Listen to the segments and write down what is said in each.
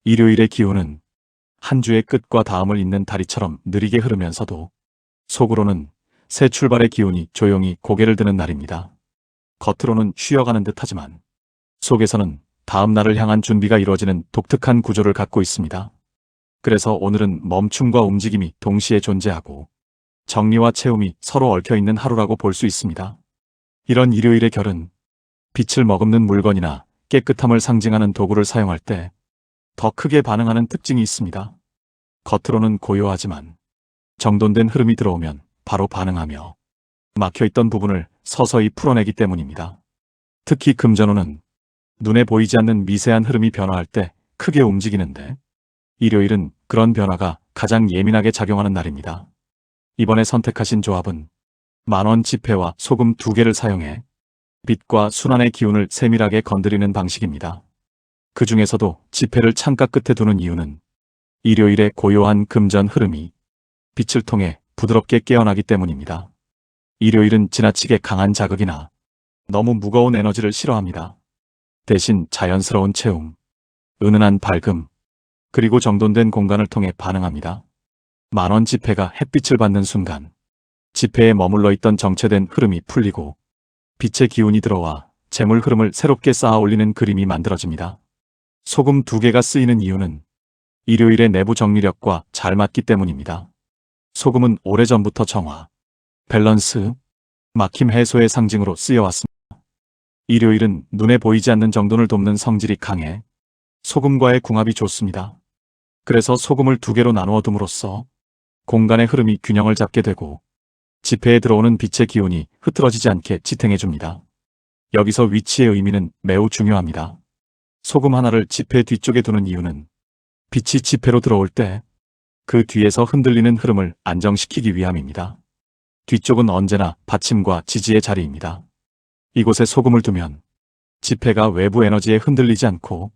일요일의 기운은 한 주의 끝과 다음을 잇는 다리처럼 느리게 흐르면서도 속으로는 새 출발의 기운이 조용히 고개를 드는 날입니다. 겉으로는 쉬어가는 듯하지만 속에서는 다음 날을 향한 준비가 이루어지는 독특한 구조를 갖고 있습니다. 그래서 오늘은 멈춤과 움직임이 동시에 존재하고 정리와 채움이 서로 얽혀있는 하루라고 볼 수 있습니다. 이런 일요일의 결은 빛을 머금는 물건이나 깨끗함을 상징하는 도구를 사용할 때 더 크게 반응하는 특징이 있습니다. 겉으로는 고요하지만 정돈된 흐름이 들어오면 바로 반응하며 막혀있던 부분을 서서히 풀어내기 때문입니다. 특히 금전운은 눈에 보이지 않는 미세한 흐름이 변화할 때 크게 움직이는데 일요일은 그런 변화가 가장 예민하게 작용하는 날입니다. 이번에 선택하신 조합은 10,000원 지폐와 소금 2개를 사용해 빛과 순환의 기운을 세밀하게 건드리는 방식입니다. 그 중에서도 지폐를 창가 끝에 두는 이유는 일요일의 고요한 금전 흐름이 빛을 통해 부드럽게 깨어나기 때문입니다. 일요일은 지나치게 강한 자극이나 너무 무거운 에너지를 싫어합니다. 대신 자연스러운 채움, 은은한 밝음, 그리고 정돈된 공간을 통해 반응합니다. 10,000원 지폐가 햇빛을 받는 순간 지폐에 머물러 있던 정체된 흐름이 풀리고 빛의 기운이 들어와 재물 흐름을 새롭게 쌓아 올리는 그림이 만들어집니다. 소금 2개가 쓰이는 이유는 일요일의 내부 정리력과 잘 맞기 때문입니다. 소금은 오래전부터 정화, 밸런스, 막힘 해소의 상징으로 쓰여왔습니다. 일요일은 눈에 보이지 않는 정돈을 돕는 성질이 강해 소금과의 궁합이 좋습니다. 그래서 소금을 2개로 나누어 둠으로써 공간의 흐름이 균형을 잡게 되고 지폐에 들어오는 빛의 기운이 흐트러지지 않게 지탱해줍니다. 여기서 위치의 의미는 매우 중요합니다. 소금 하나를 지폐 뒤쪽에 두는 이유는 빛이 지폐로 들어올 때 그 뒤에서 흔들리는 흐름을 안정시키기 위함입니다. 뒤쪽은 언제나 받침과 지지의 자리입니다. 이곳에 소금을 두면 지폐가 외부 에너지에 흔들리지 않고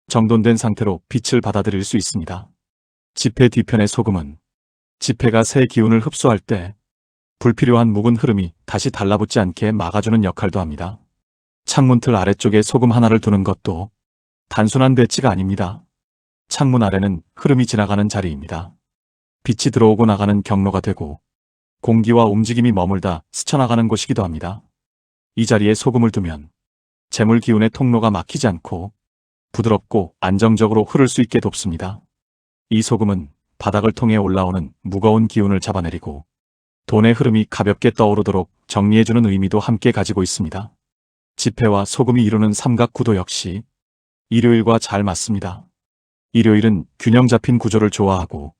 정돈된 상태로 빛을 받아들일 수 있습니다. 지폐 뒤편의 소금은 지폐가 새 기운을 흡수할 때 불필요한 묵은 흐름이 다시 달라붙지 않게 막아주는 역할도 합니다. 창문틀 아래쪽에 소금 하나를 두는 것도 단순한 배치가 아닙니다. 창문 아래는 흐름이 지나가는 자리입니다. 빛이 들어오고 나가는 경로가 되고 공기와 움직임이 머물다 스쳐나가는 곳이기도 합니다. 이 자리에 소금을 두면 재물 기운의 통로가 막히지 않고 부드럽고 안정적으로 흐를 수 있게 돕습니다. 이 소금은 바닥을 통해 올라오는 무거운 기운을 잡아내리고 돈의 흐름이 가볍게 떠오르도록 정리해주는 의미도 함께 가지고 있습니다. 지폐와 소금이 이루는 삼각구도 역시 일요일과 잘 맞습니다. 일요일은 균형 잡힌 구조를 좋아하고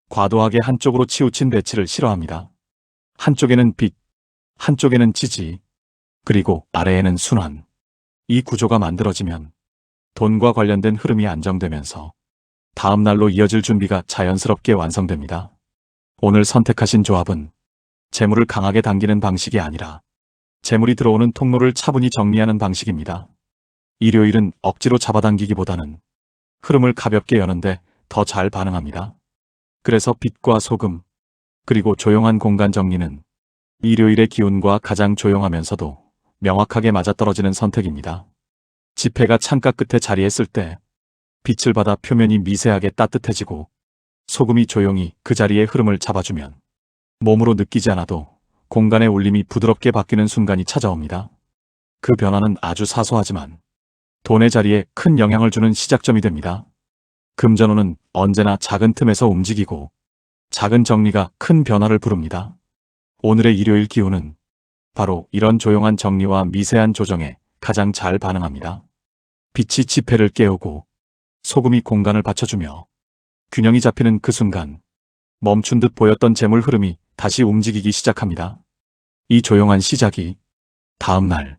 과도하게 한쪽으로 치우친 배치를 싫어합니다. 한쪽에는 빛, 한쪽에는 지지, 그리고 아래에는 순환. 이 구조가 만들어지면 돈과 관련된 흐름이 안정되면서 다음 날로 이어질 준비가 자연스럽게 완성됩니다. 오늘 선택하신 조합은 재물을 강하게 당기는 방식이 아니라 재물이 들어오는 통로를 차분히 정리하는 방식입니다. 일요일은 억지로 잡아당기기보다는 흐름을 가볍게 여는데 더 잘 반응합니다. 그래서 빛과 소금, 그리고 조용한 공간 정리는 일요일의 기운과 가장 조용하면서도 명확하게 맞아떨어지는 선택입니다. 지폐가 창가 끝에 자리했을 때 빛을 받아 표면이 미세하게 따뜻해지고 소금이 조용히 그 자리의 흐름을 잡아주면 몸으로 느끼지 않아도 공간의 울림이 부드럽게 바뀌는 순간이 찾아옵니다. 그 변화는 아주 사소하지만 돈의 자리에 큰 영향을 주는 시작점이 됩니다. 금전운은 언제나 작은 틈에서 움직이고 작은 정리가 큰 변화를 부릅니다. 오늘의 일요일 기운은 바로 이런 조용한 정리와 미세한 조정에 가장 잘 반응합니다. 빛이 지폐를 깨우고 소금이 공간을 받쳐주며 균형이 잡히는 그 순간 멈춘 듯 보였던 재물 흐름이 다시 움직이기 시작합니다. 이 조용한 시작이 다음 날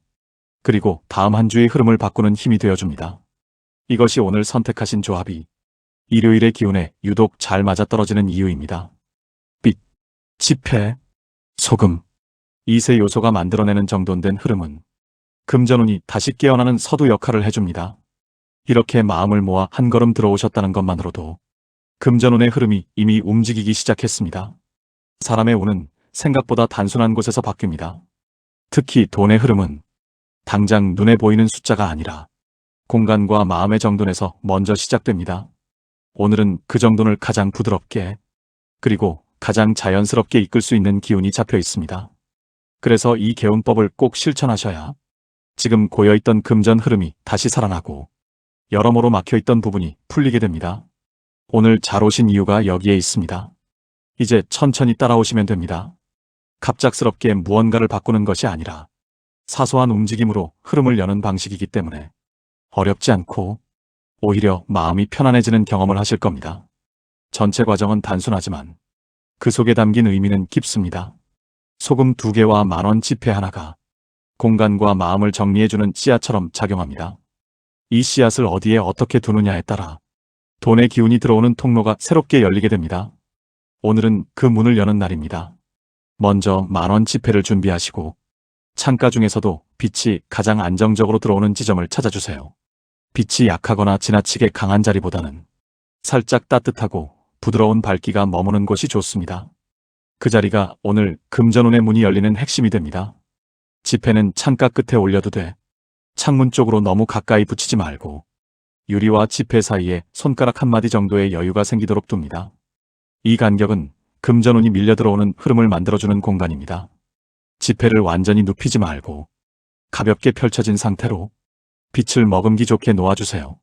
그리고 다음 한 주의 흐름을 바꾸는 힘이 되어줍니다. 이것이 오늘 선택하신 조합이 일요일의 기운에 유독 잘 맞아떨어지는 이유입니다. 빛, 지폐, 소금, 이 세 요소가 만들어내는 정돈된 흐름은 금전운이 다시 깨어나는 서두 역할을 해줍니다. 이렇게 마음을 모아 한 걸음 들어오셨다는 것만으로도 금전운의 흐름이 이미 움직이기 시작했습니다. 사람의 운은 생각보다 단순한 곳에서 바뀝니다. 특히 돈의 흐름은 당장 눈에 보이는 숫자가 아니라 공간과 마음의 정돈에서 먼저 시작됩니다. 오늘은 그 정도를 가장 부드럽게 그리고 가장 자연스럽게 이끌 수 있는 기운이 잡혀 있습니다. 그래서 이 개운법을 꼭 실천하셔야 지금 고여있던 금전 흐름이 다시 살아나고 여러모로 막혀있던 부분이 풀리게 됩니다. 오늘 잘 오신 이유가 여기에 있습니다. 이제 천천히 따라오시면 됩니다. 갑작스럽게 무언가를 바꾸는 것이 아니라 사소한 움직임으로 흐름을 여는 방식이기 때문에 어렵지 않고 오히려 마음이 편안해지는 경험을 하실 겁니다. 전체 과정은 단순하지만 그 속에 담긴 의미는 깊습니다. 소금 2개와 만원 지폐 하나가 공간과 마음을 정리해주는 씨앗처럼 작용합니다. 이 씨앗을 어디에 어떻게 두느냐에 따라 돈의 기운이 들어오는 통로가 새롭게 열리게 됩니다. 오늘은 그 문을 여는 날입니다. 먼저 만원 지폐를 준비하시고 창가 중에서도 빛이 가장 안정적으로 들어오는 지점을 찾아주세요. 빛이 약하거나 지나치게 강한 자리보다는 살짝 따뜻하고 부드러운 밝기가 머무는 곳이 좋습니다. 그 자리가 오늘 금전운의 문이 열리는 핵심이 됩니다. 지폐는 창가 끝에 올려도 돼. 창문 쪽으로 너무 가까이 붙이지 말고 유리와 지폐 사이에 손가락 한마디 정도의 여유가 생기도록 둡니다. 이 간격은 금전운이 밀려 들어오는 흐름을 만들어주는 공간입니다. 지폐를 완전히 눕히지 말고 가볍게 펼쳐진 상태로 빛을 머금기 좋게 놓아주세요.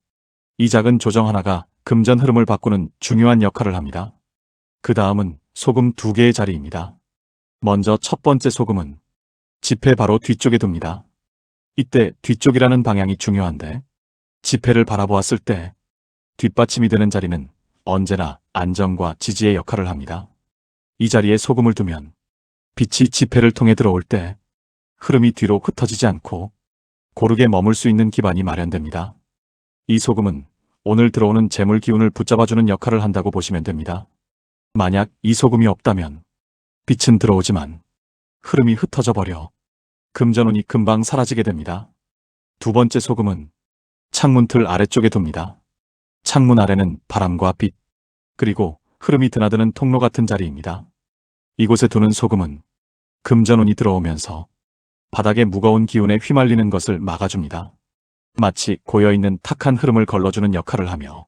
이 작은 조정 하나가 금전 흐름을 바꾸는 중요한 역할을 합니다. 그 다음은 소금 2개의 자리입니다. 먼저 첫 번째 소금은 지폐 바로 뒤쪽에 둡니다. 이때 뒤쪽이라는 방향이 중요한데 지폐를 바라보았을 때 뒷받침이 되는 자리는 언제나 안정과 지지의 역할을 합니다. 이 자리에 소금을 두면 빛이 지폐를 통해 들어올 때 흐름이 뒤로 흩어지지 않고 고르게 머물 수 있는 기반이 마련됩니다. 이 소금은 오늘 들어오는 재물 기운을 붙잡아주는 역할을 한다고 보시면 됩니다. 만약 이 소금이 없다면 빛은 들어오지만 흐름이 흩어져 버려 금전운이 금방 사라지게 됩니다. 두 번째 소금은 창문틀 아래쪽에 둡니다. 창문 아래는 바람과 빛, 그리고 흐름이 드나드는 통로 같은 자리입니다. 이곳에 두는 소금은 금전운이 들어오면서 바닥에 무거운 기운에 휘말리는 것을 막아줍니다. 마치 고여있는 탁한 흐름을 걸러주는 역할을 하며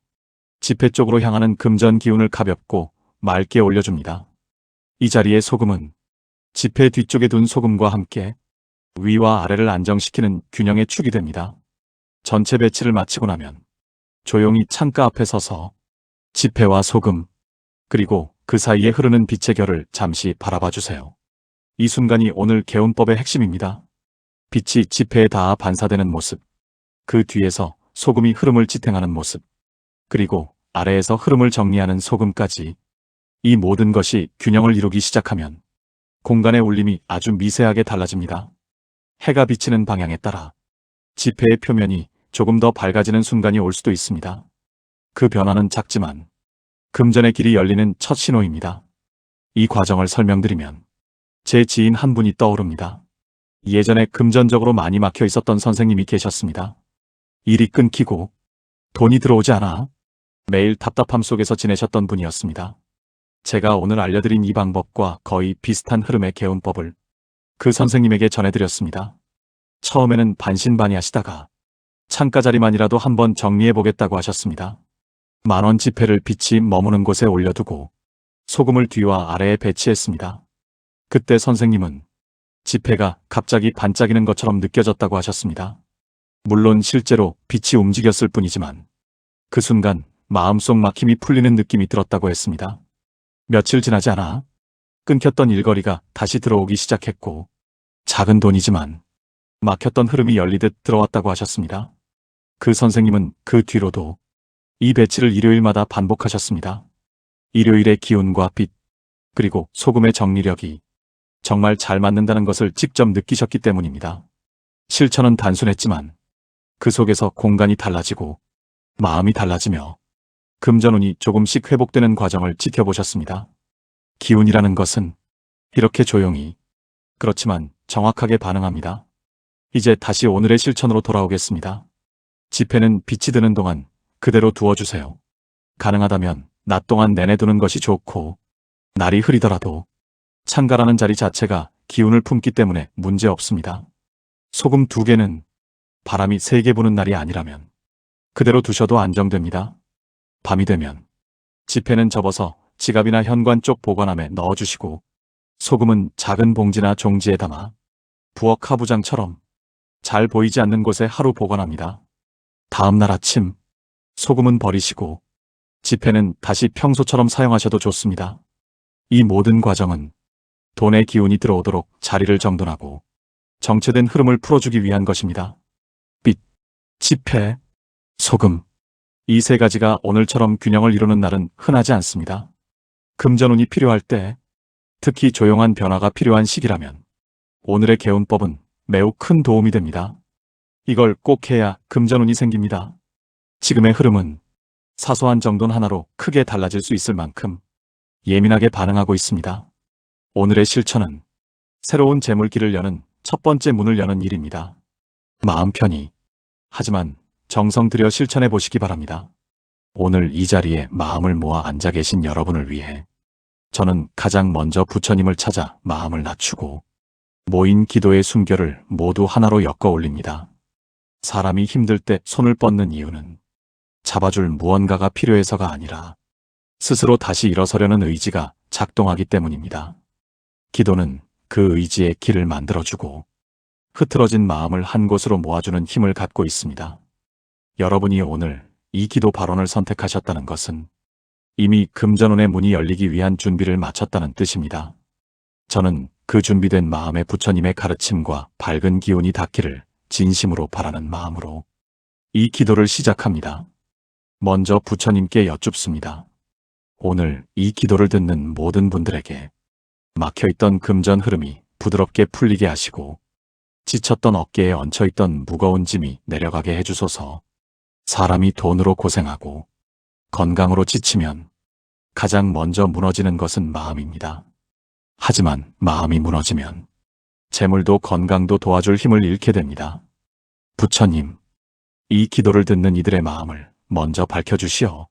지폐 쪽으로 향하는 금전 기운을 가볍고 맑게 올려줍니다. 이 자리의 소금은 지폐 뒤쪽에 둔 소금과 함께 위와 아래를 안정시키는 균형의 축이 됩니다. 전체 배치를 마치고 나면 조용히 창가 앞에 서서 지폐와 소금, 그리고 그 사이에 흐르는 빛의 결을 잠시 바라봐 주세요. 이 순간이 오늘 개운법의 핵심입니다. 빛이 지폐에 닿아 반사되는 모습, 그 뒤에서 소금이 흐름을 지탱하는 모습, 그리고 아래에서 흐름을 정리하는 소금까지, 이 모든 것이 균형을 이루기 시작하면 공간의 울림이 아주 미세하게 달라집니다. 해가 비치는 방향에 따라 지폐의 표면이 조금 더 밝아지는 순간이 올 수도 있습니다. 그 변화는 작지만 금전의 길이 열리는 첫 신호입니다. 이 과정을 설명드리면 제 지인 한 분이 떠오릅니다. 예전에 금전적으로 많이 막혀 있었던 선생님이 계셨습니다. 일이 끊기고 돈이 들어오지 않아 매일 답답함 속에서 지내셨던 분이었습니다. 제가 오늘 알려드린 이 방법과 거의 비슷한 흐름의 개운법을 그 선생님에게 전해드렸습니다. 처음에는 반신반의하시다가 창가 자리만이라도 한번 정리해보겠다고 하셨습니다. 만원 지폐를 빛이 머무는 곳에 올려두고 소금을 뒤와 아래에 배치했습니다. 그때 선생님은 지폐가 갑자기 반짝이는 것처럼 느껴졌다고 하셨습니다. 물론 실제로 빛이 움직였을 뿐이지만 그 순간 마음속 막힘이 풀리는 느낌이 들었다고 했습니다. 며칠 지나지 않아 끊겼던 일거리가 다시 들어오기 시작했고 작은 돈이지만 막혔던 흐름이 열리듯 들어왔다고 하셨습니다. 그 선생님은 그 뒤로도 이 배치를 일요일마다 반복하셨습니다. 일요일의 기운과 빛, 그리고 소금의 정리력이 정말 잘 맞는다는 것을 직접 느끼셨기 때문입니다. 실천은 단순했지만 그 속에서 공간이 달라지고 마음이 달라지며 금전운이 조금씩 회복되는 과정을 지켜보셨습니다. 기운이라는 것은 이렇게 조용히, 그렇지만 정확하게 반응합니다. 이제 다시 오늘의 실천으로 돌아오겠습니다. 지폐는 빛이 드는 동안 그대로 두어주세요. 가능하다면 낮 동안 내내 두는 것이 좋고 날이 흐리더라도 창가라는 자리 자체가 기운을 품기 때문에 문제 없습니다. 소금 2개는 바람이 세게 부는 날이 아니라면 그대로 두셔도 안정됩니다. 밤이 되면 지폐는 접어서 지갑이나 현관 쪽 보관함에 넣어주시고 소금은 작은 봉지나 종지에 담아 부엌 하부장처럼 잘 보이지 않는 곳에 하루 보관합니다. 다음 날 아침 소금은 버리시고 지폐는 다시 평소처럼 사용하셔도 좋습니다. 이 모든 과정은 돈의 기운이 들어오도록 자리를 정돈하고 정체된 흐름을 풀어주기 위한 것입니다. 빛, 지폐, 소금. 이 세 가지가 오늘처럼 균형을 이루는 날은 흔하지 않습니다. 금전운이 필요할 때, 특히 조용한 변화가 필요한 시기라면 오늘의 개운법은 매우 큰 도움이 됩니다. 이걸 꼭 해야 금전운이 생깁니다. 지금의 흐름은 사소한 정돈 하나로 크게 달라질 수 있을 만큼 예민하게 반응하고 있습니다. 오늘의 실천은 새로운 재물길을 여는 첫 번째 문을 여는 일입니다. 마음 편히, 하지만 정성 들여 실천해 보시기 바랍니다. 오늘 이 자리에 마음을 모아 앉아 계신 여러분을 위해 저는 가장 먼저 부처님을 찾아 마음을 낮추고 모인 기도의 순결을 모두 하나로 엮어 올립니다. 사람이 힘들 때 손을 뻗는 이유는 잡아줄 무언가가 필요해서가 아니라 스스로 다시 일어서려는 의지가 작동하기 때문입니다. 기도는 그 의지의 길을 만들어주고 흐트러진 마음을 한 곳으로 모아주는 힘을 갖고 있습니다. 여러분이 오늘 이 기도 발언을 선택하셨다는 것은 이미 금전운의 문이 열리기 위한 준비를 마쳤다는 뜻입니다. 저는 그 준비된 마음에 부처님의 가르침과 밝은 기운이 닿기를 진심으로 바라는 마음으로 이 기도를 시작합니다. 먼저 부처님께 여쭙습니다. 오늘 이 기도를 듣는 모든 분들에게 막혀있던 금전 흐름이 부드럽게 풀리게 하시고 지쳤던 어깨에 얹혀있던 무거운 짐이 내려가게 해주소서. 사람이 돈으로 고생하고 건강으로 지치면 가장 먼저 무너지는 것은 마음입니다. 하지만 마음이 무너지면 재물도 건강도 도와줄 힘을 잃게 됩니다. 부처님, 이 기도를 듣는 이들의 마음을 먼저 밝혀주시어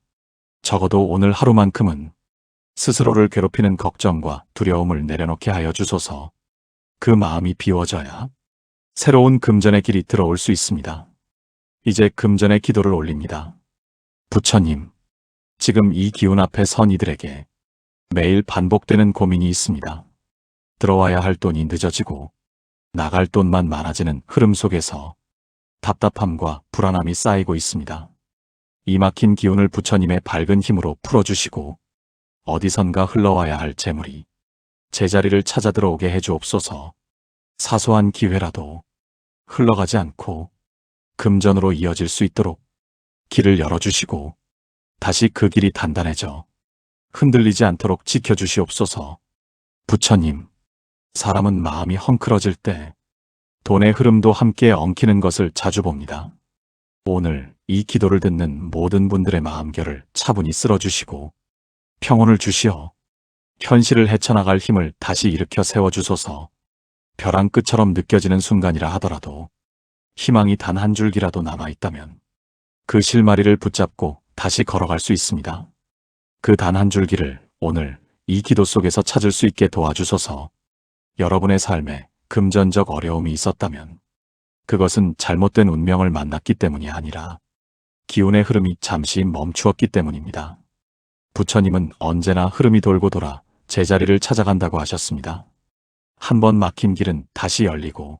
적어도 오늘 하루만큼은 스스로를 괴롭히는 걱정과 두려움을 내려놓게 하여 주소서. 그 마음이 비워져야 새로운 금전의 길이 들어올 수 있습니다. 이제 금전의 기도를 올립니다. 부처님, 지금 이 기운 앞에 선 이들에게 매일 반복되는 고민이 있습니다. 들어와야 할 돈이 늦어지고 나갈 돈만 많아지는 흐름 속에서 답답함과 불안함이 쌓이고 있습니다. 이 막힌 기운을 부처님의 밝은 힘으로 풀어주시고 어디선가 흘러와야 할 재물이 제자리를 찾아 들어오게 해주옵소서. 사소한 기회라도 흘러가지 않고 금전으로 이어질 수 있도록 길을 열어주시고 다시 그 길이 단단해져 흔들리지 않도록 지켜주시옵소서. 부처님, 사람은 마음이 헝클어질 때 돈의 흐름도 함께 엉키는 것을 자주 봅니다. 오늘 이 기도를 듣는 모든 분들의 마음결을 차분히 쓸어주시고 평온을 주시어 현실을 헤쳐나갈 힘을 다시 일으켜 세워주소서. 벼랑 끝처럼 느껴지는 순간이라 하더라도 희망이 단 한 줄기라도 남아있다면 그 실마리를 붙잡고 다시 걸어갈 수 있습니다. 그 단 한 줄기를 오늘 이 기도 속에서 찾을 수 있게 도와주소서. 여러분의 삶에 금전적 어려움이 있었다면 그것은 잘못된 운명을 만났기 때문이 아니라 기운의 흐름이 잠시 멈추었기 때문입니다. 부처님은 언제나 흐름이 돌고 돌아 제자리를 찾아간다고 하셨습니다. 한 번 막힌 길은 다시 열리고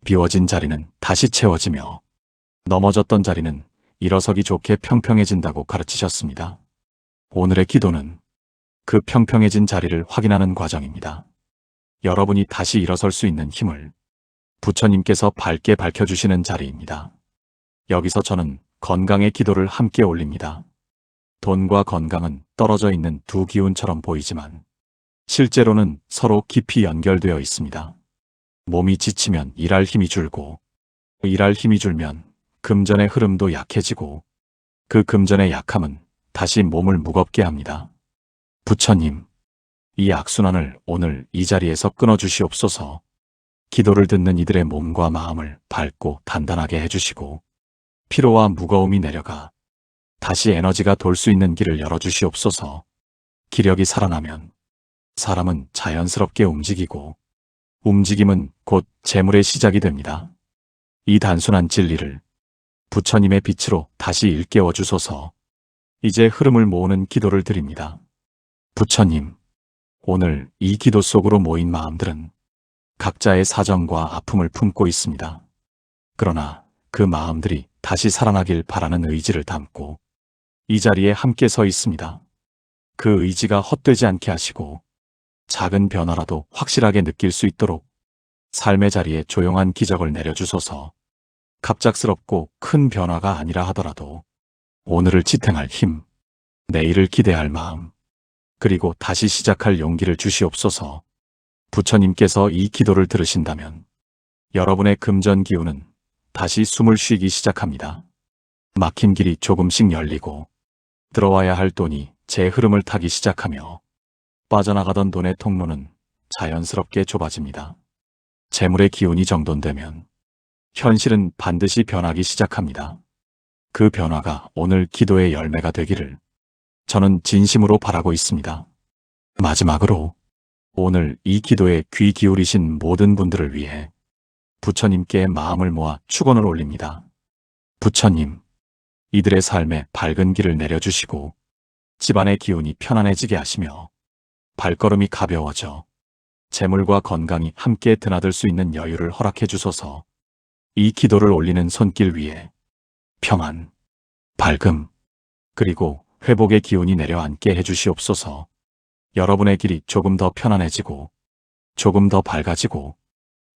비워진 자리는 다시 채워지며 넘어졌던 자리는 일어서기 좋게 평평해진다고 가르치셨습니다. 오늘의 기도는 그 평평해진 자리를 확인하는 과정입니다. 여러분이 다시 일어설 수 있는 힘을 부처님께서 밝게 밝혀주시는 자리입니다. 여기서 저는 건강의 기도를 함께 올립니다. 돈과 건강은 떨어져 있는 두 기운처럼 보이지만 실제로는 서로 깊이 연결되어 있습니다. 몸이 지치면 일할 힘이 줄고 일할 힘이 줄면 금전의 흐름도 약해지고 그 금전의 약함은 다시 몸을 무겁게 합니다. 부처님, 이 악순환을 오늘 이 자리에서 끊어주시옵소서. 기도를 듣는 이들의 몸과 마음을 밝고 단단하게 해주시고 피로와 무거움이 내려가 다시 에너지가 돌 수 있는 길을 열어주시옵소서. 기력이 살아나면 사람은 자연스럽게 움직이고 움직임은 곧 재물의 시작이 됩니다. 이 단순한 진리를 부처님의 빛으로 다시 일깨워 주소서. 이제 흐름을 모으는 기도를 드립니다. 부처님, 오늘 이 기도 속으로 모인 마음들은 각자의 사정과 아픔을 품고 있습니다. 그러나 그 마음들이 다시 살아나길 바라는 의지를 담고 이 자리에 함께 서 있습니다. 그 의지가 헛되지 않게 하시고 작은 변화라도 확실하게 느낄 수 있도록 삶의 자리에 조용한 기적을 내려주소서. 갑작스럽고 큰 변화가 아니라 하더라도 오늘을 지탱할 힘, 내일을 기대할 마음, 그리고 다시 시작할 용기를 주시옵소서. 부처님께서 이 기도를 들으신다면 여러분의 금전 기운은 다시 숨을 쉬기 시작합니다. 막힌 길이 조금씩 열리고 들어와야 할 돈이 제 흐름을 타기 시작하며 빠져나가던 돈의 통로는 자연스럽게 좁아집니다. 재물의 기운이 정돈되면 현실은 반드시 변하기 시작합니다. 그 변화가 오늘 기도의 열매가 되기를 저는 진심으로 바라고 있습니다. 마지막으로 오늘 이 기도에 귀 기울이신 모든 분들을 위해 부처님께 마음을 모아 축원을 올립니다. 부처님, 이들의 삶에 밝은 길을 내려주시고 집안의 기운이 편안해지게 하시며 발걸음이 가벼워져 재물과 건강이 함께 드나들 수 있는 여유를 허락해 주소서. 이 기도를 올리는 손길 위에 평안, 밝음, 그리고 회복의 기운이 내려앉게 해주시옵소서. 여러분의 길이 조금 더 편안해지고 조금 더 밝아지고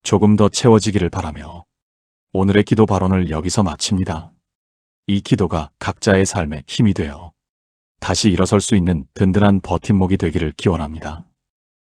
조금 더 채워지기를 바라며 오늘의 기도 발언을 여기서 마칩니다. 이 기도가 각자의 삶에 힘이 되어 다시 일어설 수 있는 든든한 버팀목이 되기를 기원합니다.